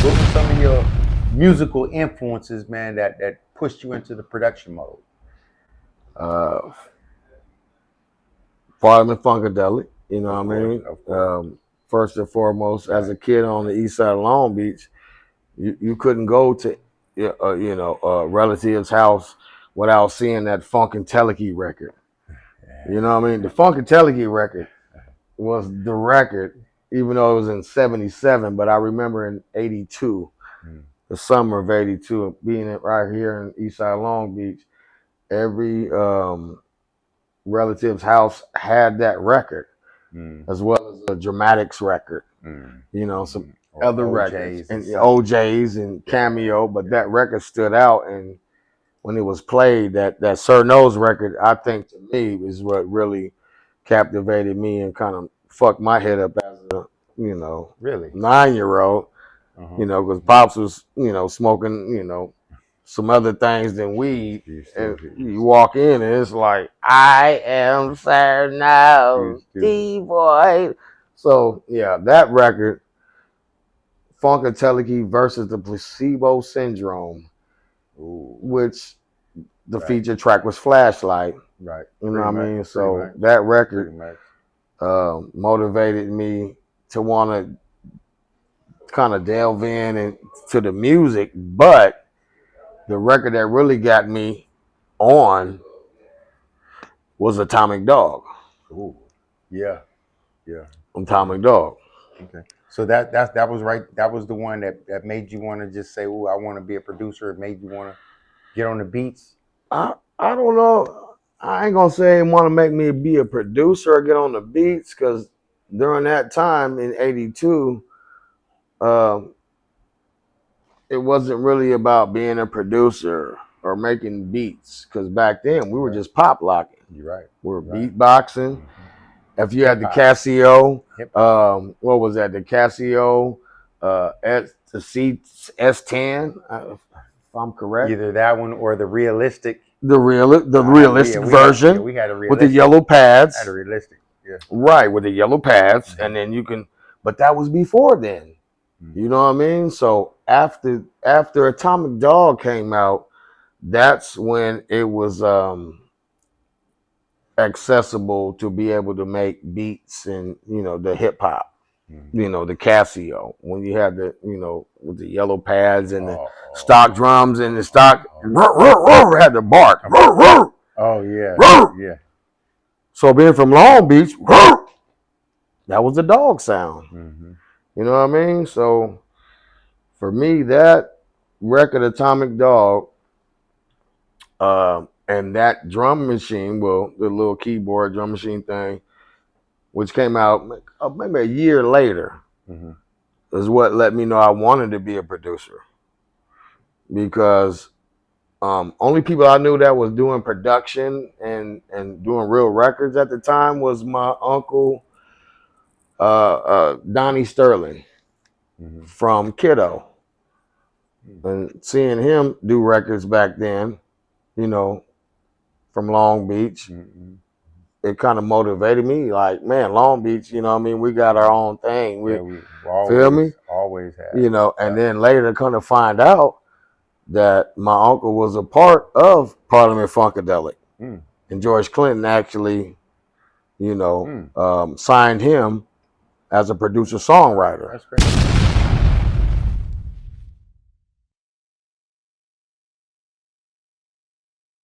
What were some of your musical influences, man, that pushed you into the production mode? Parliament-Funkadelic, you know Of what I course, mean? of course. First and foremost, as a kid on the east side of Long Beach, you couldn't go to a relative's house without seeing that Funkadelic record. You know what I mean? The Funkadelic record was the record, even though it was in '77, but I remember in '82, the summer of '82, being right here in east side of Long Beach, every relative's house had that record, as well as a Dramatics record, you know, some other records, and OJ's and Cameo, but that record stood out. And when it was played, that Sir Nose record, I think to me is what really captivated me and kind of fucked my head up as a, really 9-year-old, because Pops was, smoking, some other things than weed. And you walk in and it's like, I am Sir Nose, D-boy. So yeah, that record, Funkadelic versus the Placebo Syndrome, which the feature track was Flashlight. Right. You know what I mean? So that record motivated me to want to kind of delve in to the music, but the record that really got me on was Atomic Dog. Ooh. Yeah. Atomic Dog. Okay. So that was right. That was the one that made you want to just say, "Oh, I want to be a producer." It made you want to get on the beats. I don't know. I ain't gonna say it want to make me be a producer or get on the beats, because during that time in '82, it wasn't really about being a producer or making beats, because back then we were just pop locking. You're right. We were beatboxing. If you had the Casio, what was that? The Casio S10, if I'm correct. Either that one or the realistic. The realistic version we had a realistic, with the yellow pads. Had a realistic, yeah. Right, with the yellow pads, and then you can. But that was before then. You know what I mean? So after Atomic Dog came out, that's when it was accessible to be able to make beats and the hip hop, the Casio, when you had the with the yellow pads and the stock drums and the stock had the bark. Oh yeah. So being from Long Beach, that was the dog sound. You know what I mean? So for me, that record, Atomic Dog, and that drum machine, well, the little keyboard drum machine thing, which came out maybe a year later, is what let me know I wanted to be a producer. Because only people I knew that was doing production and doing real records at the time was my uncle, Donnie Sterling, from Kiddo. And seeing him do records back then, from Long Beach, it kind of motivated me. Like, man, Long Beach, we got our own thing. We always, feel me? Always have. And then later kind of find out that my uncle was a part of Parliament-Funkadelic. And George Clinton actually, signed him as a producer-songwriter. That's great.